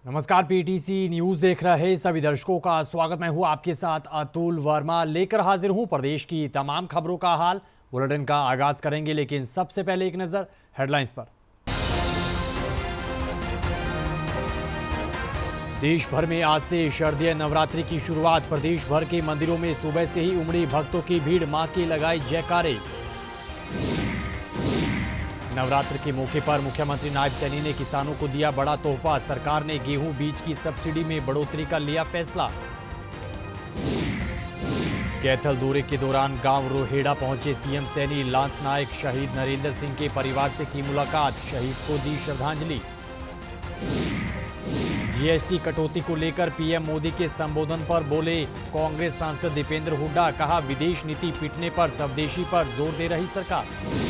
नमस्कार, PTC news देख रहे सभी दर्शकों का स्वागत। मैं हूं आपके साथ अतुल वर्मा, लेकर हाजिर हूं प्रदेश की तमाम खबरों का हाल। बुलेटिन का आगाज करेंगे, लेकिन सबसे पहले एक नजर हेडलाइंस पर। देश भर में आज से शारदीय नवरात्रि की शुरुआत। प्रदेश भर के मंदिरों में सुबह से ही उमड़ी भक्तों की भीड़, मां की लगाई जयकारे। नवरात्र के मौके पर मुख्यमंत्री नायब सैनी ने किसानों को दिया बड़ा तोहफा। सरकार ने गेहूं बीज की सब्सिडी में बढ़ोतरी का लिया फैसला। कैथल दौरे के दौरान गांव रोहेड़ा पहुंचे सीएम सैनी। लांस नायक शहीद नरेंद्र सिंह के परिवार से की मुलाकात, शहीद को दी श्रद्धांजलि। जीएसटी कटौती को लेकर पीएम मोदी के संबोधन पर बोले कांग्रेस सांसद दीपेंद्र हुड्डा। कहा, विदेश नीति पिटने पर स्वदेशी पर जोर दे रही सरकार।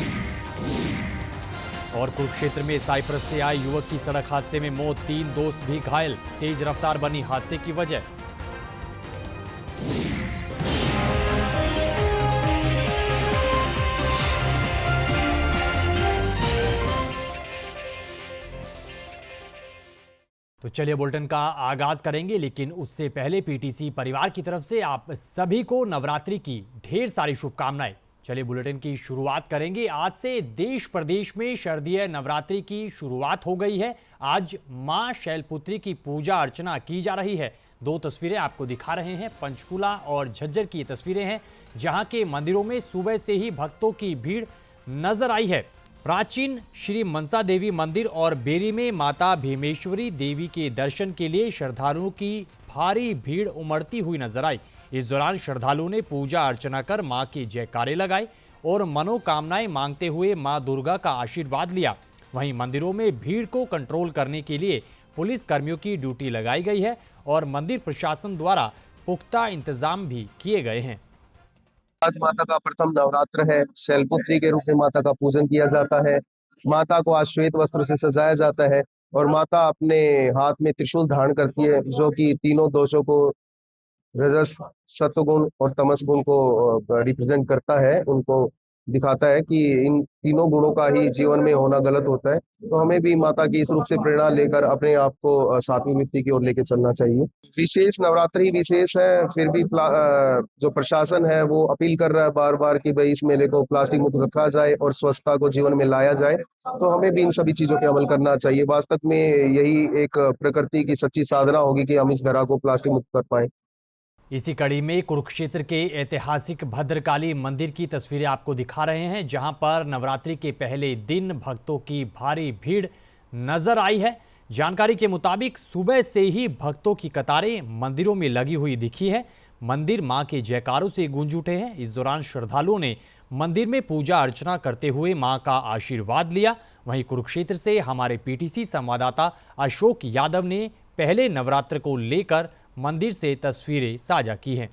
और कुरुक्षेत्र में साइप्रस से आए युवक की सड़क हादसे में मौत, 3 दोस्त भी घायल। तेज रफ्तार बनी हादसे की वजह। तो चलिए बुलेटिन का आगाज करेंगे, लेकिन उससे पहले पीटीसी परिवार की तरफ से आप सभी को नवरात्रि की ढेर सारी शुभकामनाएं। चलिए बुलेटिन की शुरुआत करेंगे। आज से देश प्रदेश में शारदीय नवरात्रि की शुरुआत हो गई है। आज मां शैलपुत्री की पूजा अर्चना की जा रही है। 2 तस्वीरें आपको दिखा रहे हैं, पंचकुला और झज्जर की तस्वीरें हैं, जहां के मंदिरों में सुबह से ही भक्तों की भीड़ नजर आई है। प्राचीन श्री मनसा देवी मंदिर और बेरी में माता भीमेश्वरी देवी के दर्शन के लिए श्रद्धालुओं की भारी भीड़ उमड़ती हुई नजर आई। इस दौरान श्रद्धालुओं ने पूजा अर्चना कर मां के जयकारे लगाए और मनोकामनाएं मांगते हुए मां दुर्गा का आशीर्वाद लिया। वहीं मंदिरों में भीड़ को कंट्रोल करने के लिए पुलिस कर्मियों की ड्यूटी लगाई गई है और मंदिर प्रशासन द्वारा पुख्ता इंतजाम भी किए गए हैं। आज माता का प्रथम नवरात्र है। शैलपुत्री के रूप में माता का पूजन किया जाता है। माता को आज श्वेत वस्त्र से सजाया जाता है और माता अपने हाथ में त्रिशूल धारण करती है, जो कि तीनों दोषों को, रजस, सत्वगुण और तमस गुण को रिप्रेजेंट करता है, उनको दिखाता है कि इन तीनों गुणों का ही जीवन में होना गलत होता है। तो हमें भी माता की इस रूप से प्रेरणा लेकर अपने आप को सातवीं मिट्टी की ओर लेकर चलना चाहिए। विशेष नवरात्रि विशेष है, फिर भी जो प्रशासन है वो अपील कर रहा है बार बार कि भाई इस मेले को प्लास्टिक मुक्त रखा जाए और स्वच्छता को जीवन में लाया जाए। तो हमें भी इन सभी चीजों पे अमल करना चाहिए। वास्तव में यही एक प्रकृति की सच्ची साधना होगी कि हम इस धरा को प्लास्टिक मुक्त कर पाए। इसी कड़ी में कुरुक्षेत्र के ऐतिहासिक भद्रकाली मंदिर की तस्वीरें आपको दिखा रहे हैं, जहां पर नवरात्रि के पहले दिन भक्तों की भारी भीड़ नजर आई है। जानकारी के मुताबिक सुबह से ही भक्तों की कतारें मंदिरों में लगी हुई दिखी है। मंदिर मां के जयकारों से गूंज उठे हैं। इस दौरान श्रद्धालुओं ने मंदिर में पूजा अर्चना करते हुए मां का आशीर्वाद लिया। वहीं कुरुक्षेत्र से हमारे पीटीसी संवाददाता अशोक यादव ने पहले नवरात्र को लेकर मंदिर से तस्वीरें साझा की हैं।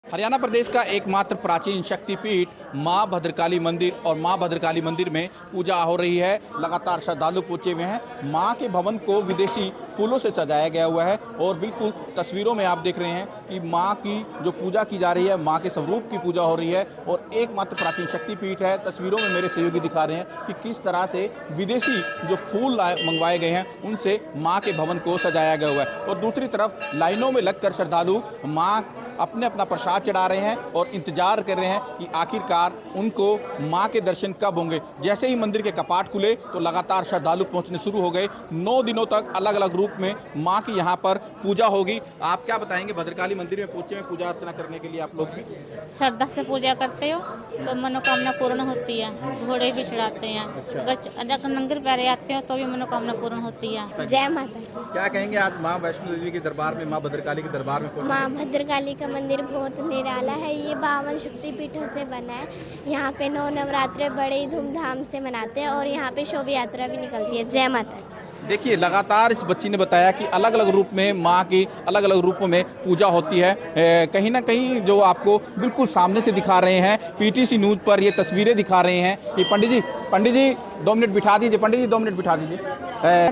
हरियाणा प्रदेश का एकमात्र प्राचीन शक्तिपीठ मां भद्रकाली मंदिर और मां भद्रकाली मंदिर में पूजा हो रही है। लगातार श्रद्धालु पहुंचे हुए हैं। मां के भवन को विदेशी फूलों से सजाया गया हुआ है और बिल्कुल तस्वीरों में आप देख रहे हैं कि मां की जो पूजा की जा रही है, मां के स्वरूप की पूजा हो रही है और एकमात्र प्राचीन शक्तिपीठ है। तस्वीरों में मेरे सहयोगी दिखा रहे हैं कि किस तरह से विदेशी जो फूल मंगवाए गए हैं उनसे मां के भवन को सजाया गया हुआ है और दूसरी तरफ लाइनों में लगकर श्रद्धालु मां अपने अपना प्रसाद चढ़ा रहे हैं और इंतजार कर रहे हैं कि आखिरकार उनको मां के दर्शन कब होंगे। जैसे ही मंदिर के कपाट खुले तो लगातार श्रद्धालु पहुंचने शुरू हो गए। 9 दिनों तक अलग अलग रूप में मां की यहां पर पूजा होगी। आप क्या बताएंगे, भद्रकाली मंदिर में पहुंचे हैं पूजा अर्चना करने के लिए, आप लोग भी श्रद्धा से पूजा करते हो तो मनोकामना पूर्ण होती है। घोड़े भी चढ़ाते हैं। अगर नंगे पैरे आते हो तो भी मनोकामना पूर्ण होती है। जय माता। क्या कहेंगे, आज मां वैष्णो देवी के दरबार में, मां भद्रकाली के दरबार में मां भद्रकाली का मंदिर बहुत निराला है। ये 52 शक्तिपीठों से बना है। यहाँ पे 9 नवरात्रे बड़े ही धूमधाम से मनाते हैं और यहाँ पे शोभा यात्रा भी निकलती है। जय माता। देखिए, लगातार इस बच्ची ने बताया कि अलग अलग रूप में माँ की अलग अलग रूपों में पूजा होती है। कहीं ना कहीं जो आपको बिल्कुल सामने से दिखा रहे हैं, पीटीसी न्यूज़ पर ये तस्वीरें दिखा रहे हैं कि पंडित जी पंडित जी 2 मिनट बिठा दीजिए, पंडित जी 2 मिनट बिठा दीजिए।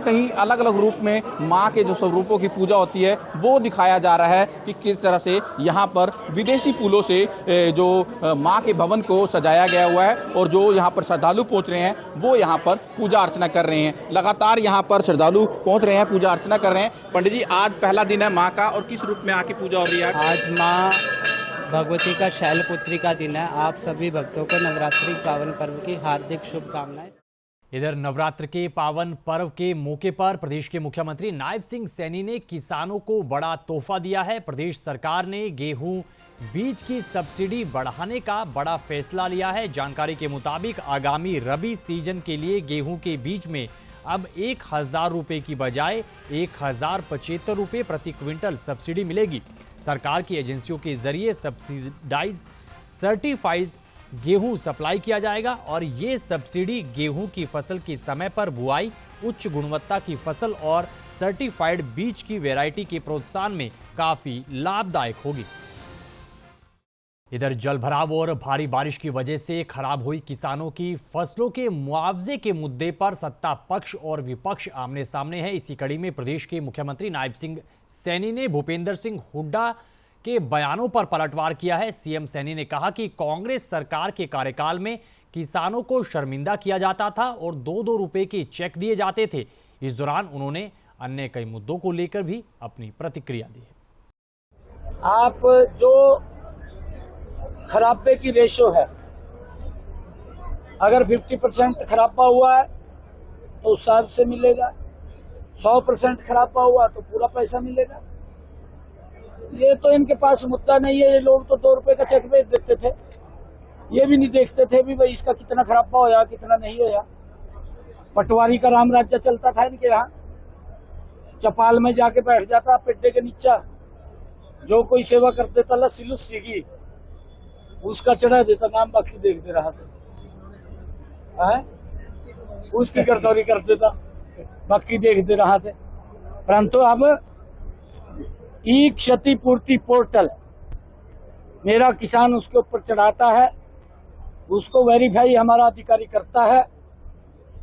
कहीं अलग अलग रूप में माँ के जो स्वरूपों की पूजा होती है वो दिखाया जा रहा है कि किस तरह से यहाँ पर विदेशी फूलों से जो माँ के भवन को सजाया गया हुआ है और जो यहाँ पर श्रद्धालु पहुँच रहे हैं वो यहाँ पर पूजा अर्चना कर रहे हैं। लगातार यहाँ पर श्रद्धालु पहुँच रहे हैं, पूजा अर्चना कर रहे हैं। पंडित जी आज पहला दिन है माँ का और किस रूप में आके पूजा हो रही है? आज माँ भगवती का शैलपुत्री का दिन है। आप सभी भक्तों को नवरात्रि पावन पर्व की हार्दिक शुभकामनाएं। इधर नवरात्र के पावन पर्व के मौके पर प्रदेश के मुख्यमंत्री नायब सिंह सैनी ने किसानों को बड़ा तोहफा दिया है। प्रदेश सरकार ने गेहूं बीज की सब्सिडी बढ़ाने का बड़ा फैसला लिया है। जानकारी के मुताबिक आगामी रबी सीजन के लिए गेहूं के बीज में अब 1,000 रुपये की बजाय 1,075 रुपये प्रति क्विंटल सब्सिडी मिलेगी। सरकार की एजेंसियों के जरिए सब्सिडाइज सर्टिफाइड गेहूं सप्लाई किया जाएगा और ये सब्सिडी गेहूं की फसल के समय पर बुआई, उच्च गुणवत्ता की फसल और सर्टिफाइड बीज की वैरायटी के प्रोत्साहन में काफी लाभदायक होगी। इधर जलभराव और भारी बारिश की वजह से खराब हुई किसानों की फसलों के मुआवजे के मुद्दे पर सत्ता पक्ष और विपक्ष आमने सामने है। इसी कड़ी में प्रदेश के मुख्यमंत्री नायब सिंह सैनी ने भूपेंद्र सिंह हुड्डा के बयानों पर पलटवार किया है। सीएम सैनी ने कहा कि कांग्रेस सरकार के कार्यकाल में किसानों को शर्मिंदा किया जाता था और 2-2 रुपए के चेक दिए जाते थे। इस दौरान उन्होंने अन्य कई मुद्दों को लेकर भी अपनी प्रतिक्रिया दी है। आप जो खराबे की रेशो है, अगर 50% खराबा हुआ है तो उस हिसाब से मिलेगा, 100% खराबा हुआ तो पूरा पैसा मिलेगा। ये तो इनके पास मुद्दा नहीं है। ये लोग तो 2 रुपए का चेक भेज देते थे, ये भी नहीं देखते थे भी भाई इसका कितना खराबा होया कितना नहीं होया। पटवारी का राम राज्य चलता था इनके यहाँ। चपाल में जाके बैठ जाता पेड्डे के नीचा, जो कोई सेवा कर देता लस्सी लुस्सी की उसका चढ़ा देता, नाम बाकी देखते रहा था, उसकी गिरदौरी कर देता, बाकी देखते रहा थे। परंतु अब ई क्षतिपूर्ति पोर्टल मेरा किसान उसके ऊपर चढ़ाता है, उसको वेरीफाई हमारा अधिकारी करता है।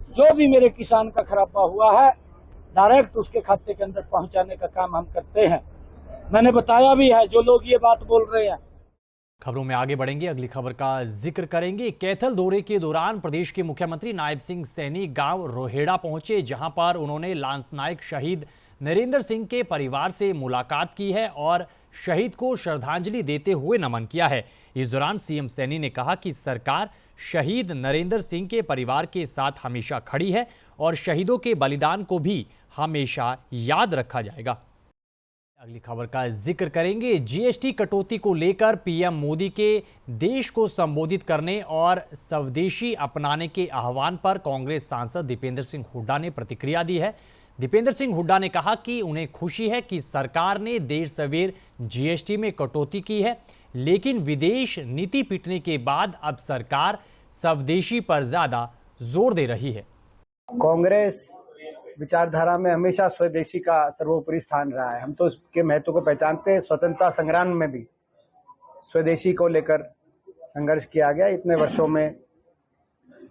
जो भी मेरे किसान का खराबा हुआ है डायरेक्ट उसके खाते के अंदर पहुंचाने का काम हम करते हैं। मैंने बताया भी है, जो लोग ये बात बोल रहे हैं। खबरों में आगे बढ़ेंगे, अगली खबर का जिक्र करेंगे। कैथल दौरे के दौरान प्रदेश के मुख्यमंत्री नायब सिंह सैनी गांव रोहेड़ा पहुंचे, जहां पर उन्होंने लांस नायक शहीद नरेंद्र सिंह के परिवार से मुलाकात की है और शहीद को श्रद्धांजलि देते हुए नमन किया है। इस दौरान सीएम सैनी ने कहा कि सरकार शहीद नरेंद्र सिंह के परिवार के साथ हमेशा खड़ी है और शहीदों के बलिदान को भी हमेशा याद रखा जाएगा। अगली खबर का जिक्र करेंगे। जीएसटी कटौती को लेकर पीएम मोदी के देश को संबोधित करने और स्वदेशी अपनाने के आह्वान पर कांग्रेस सांसद दीपेंद्र सिंह हुड्डा ने प्रतिक्रिया दी है। दीपेंद्र सिंह हुड्डा ने कहा कि उन्हें खुशी है कि सरकार ने देर सवेर जीएसटी में कटौती की है, लेकिन विदेश नीति पिटने के बाद अब सरकार स्वदेशी पर ज्यादा जोर दे रही है। कांग्रेस विचारधारा में हमेशा स्वदेशी का सर्वोपरि स्थान रहा है। हम तो इसके महत्व को पहचानते हैं। स्वतंत्रता संग्राम में भी स्वदेशी को लेकर संघर्ष किया गया इतने वर्षों में।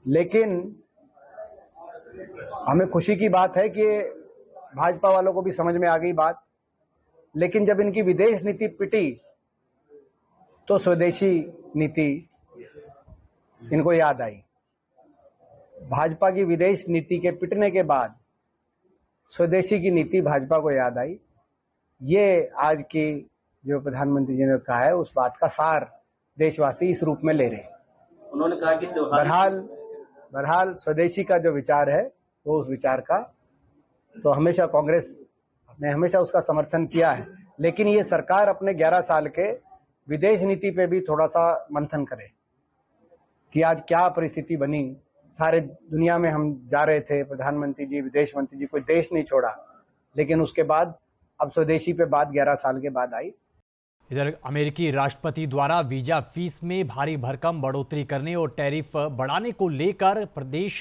लेकिन हमें खुशी की बात है कि भाजपा वालों को भी समझ में आ गई बात। लेकिन जब इनकी विदेश नीति पिटी तो स्वदेशी नीति इनको याद आई। भाजपा की विदेश नीति के पिटने के बाद स्वदेशी की नीति भाजपा को याद आई। ये आज की जो प्रधानमंत्री जी ने कहा है उस बात का सार देशवासी इस रूप में ले रहे हैं। उन्होंने कहा कि बहरहाल स्वदेशी का जो विचार है वो उस विचार का तो हमेशा कांग्रेस ने हमेशा उसका समर्थन किया है। लेकिन ये सरकार अपने 11 साल के विदेश नीति पे भी थोड़ा सा मंथन करे कि आज क्या परिस्थिति बनी। सारे दुनिया में हम जा रहे थे, प्रधानमंत्री जी, विदेश मंत्री जी, कोई देश नहीं छोड़ा, लेकिन उसके बाद अब स्वदेशी पे बात 11 साल के बाद आई। इधर अमेरिकी राष्ट्रपति द्वारा वीजा फीस में भारी भरकम बढ़ोतरी करने और टैरिफ बढ़ाने को लेकर प्रदेश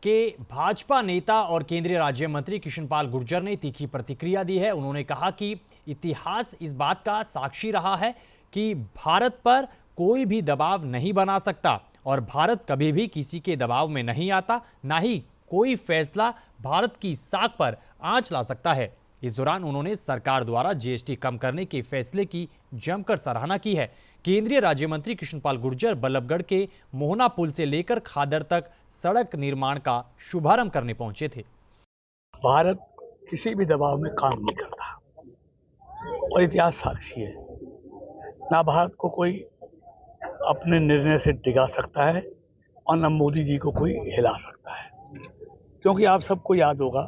के भाजपा नेता और केंद्रीय राज्य मंत्री कृष्णपाल गुर्जर ने तीखी प्रतिक्रिया दी है। उन्होंने कहा कि इतिहास इस बात का साक्षी रहा है कि भारत पर कोई भी दबाव नहीं बना सकता और भारत कभी भी किसी के दबाव में नहीं आता, ना ही कोई फैसला भारत की साख पर आंच ला सकता है। इस दौरान उन्होंने सरकार द्वारा जीएसटी कम करने के फैसले की जमकर सराहना की है। केंद्रीय राज्य मंत्री कृष्णपाल गुर्जर बल्लभगढ़ के मोहना पुल से लेकर खादर तक सड़क निर्माण का शुभारंभ करने पहुंचे थे। भारत किसी भी दबाव में काम नहीं करता और इतिहास साक्षी है। ना भारत को कोई अपने निर्णय से डिगा सकता है और न मोदी जी को कोई हिला सकता है, क्योंकि आप सबको याद होगा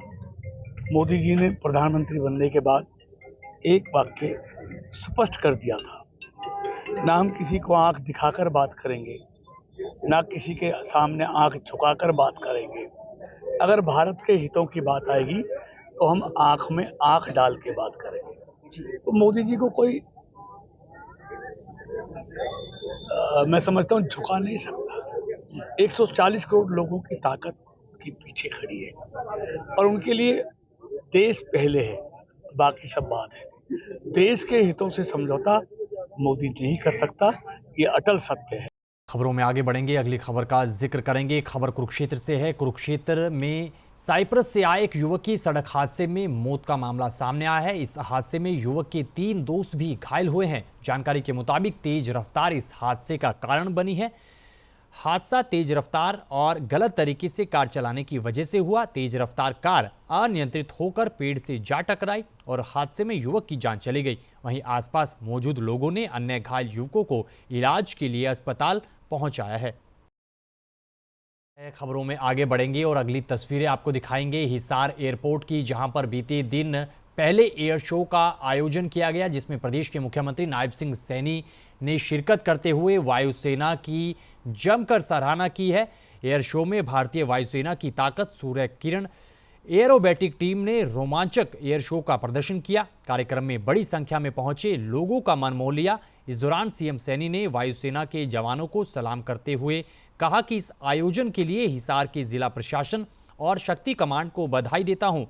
मोदी जी ने प्रधानमंत्री बनने के बाद एक वाक्य स्पष्ट कर दिया था, ना हम किसी को आंख दिखाकर बात करेंगे, ना किसी के सामने आंख झुकाकर बात करेंगे। अगर भारत के हितों की बात आएगी तो हम आंख में आंख डाल के बात करेंगे। तो मोदी जी को कोई मैं समझता हूँ झुका नहीं सकता। 140 करोड़ लोगों की ताकत की पीछे खड़ी है और उनके लिए देश पहले है, बाकी सब बात है। देश के हितों से समझौता मोदी नहीं कर सकता, ये अटल सत्य है। खबरों में आगे बढ़ेंगे, अगली खबर का जिक्र करेंगे। खबर कुरुक्षेत्र से है। कुरुक्षेत्र में साइप्रस से आए एक युवक की सड़क हादसे में मौत का मामला सामने आया है। इस हादसे में युवक के 3 दोस्त भी घायल हुए हैं। जानकारी के मुताबिक तेज रफ्तार इस हादसे का कारण बनी है। हादसा तेज रफ्तार और गलत तरीके से कार चलाने की वजह से हुआ। तेज रफ्तार कार अनियंत्रित होकर पेड़ से जा टकराई और हादसे में युवक की जान चली गई। वहीं आसपास मौजूद लोगों ने अन्य घायल युवकों को इलाज के लिए अस्पताल पहुंचाया है। खबरों में आगे बढ़ेंगे और अगली तस्वीरें आपको दिखाएंगे हिसार एयरपोर्ट की, जहां पर बीते दिन पहले एयर शो का आयोजन किया गया, जिसमें प्रदेश के मुख्यमंत्री नायब सिंह सैनी ने शिरकत करते हुए वायुसेना की जमकर सराहना की है। एयर शो में भारतीय वायुसेना की ताकत सूर्य किरण एरोबैटिक टीम ने रोमांचक एयर शो का प्रदर्शन किया। कार्यक्रम में बड़ी संख्या में पहुंचे लोगों का मन मोह लिया। इस दौरान सीएम सैनी ने वायुसेना के जवानों को सलाम करते हुए कहा कि इस आयोजन के लिए हिसार के जिला प्रशासन और शक्ति कमांड को बधाई देता हूं।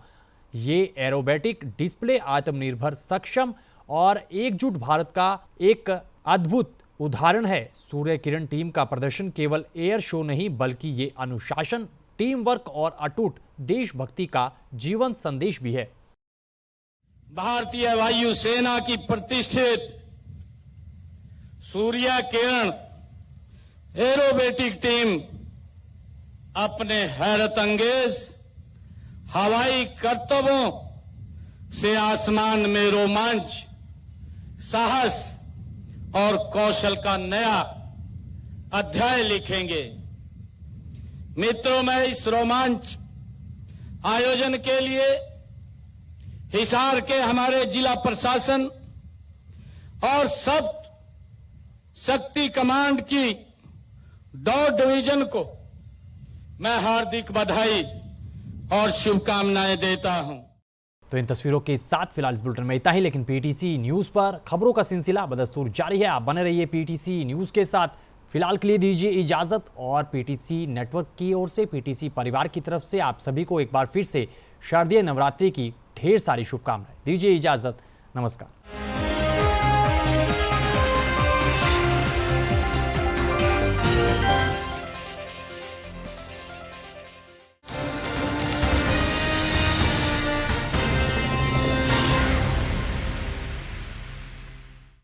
ये एरोबैटिक डिस्प्ले आत्मनिर्भर, सक्षम और एकजुट भारत का एक अद्भुत उदाहरण है। सूर्य किरण टीम का प्रदर्शन केवल एयर शो नहीं, बल्कि ये अनुशासन, टीम वर्क और अटूट देशभक्ति का जीवन संदेश भी है। भारतीय वायुसेना की प्रतिष्ठित सूर्य किरण एरोबेटिक टीम अपने हैरत अंगेज हवाई करतबों से आसमान में रोमांच, साहस और कौशल का नया अध्याय लिखेंगे। मित्रों, मैं इस रोमांच आयोजन के लिए हिसार के हमारे जिला प्रशासन और सब शक्ति कमांड की डॉट डिवीजन को मैं हार्दिक बधाई और शुभकामनाएं देता हूं। तो इन तस्वीरों के साथ फिलहाल इस बुलेटिन में इतना ही, लेकिन पीटीसी न्यूज़ पर खबरों का सिलसिला बदस्तूर जारी है। आप बने रहिए पीटीसी न्यूज़ के साथ। फिलहाल के लिए दीजिए इजाज़त और पीटीसी नेटवर्क की ओर से, पीटीसी परिवार की तरफ से आप सभी को एक बार फिर से शारदीय नवरात्रि की ढेर सारी शुभकामनाएं। दीजिए इजाज़त। नमस्कार।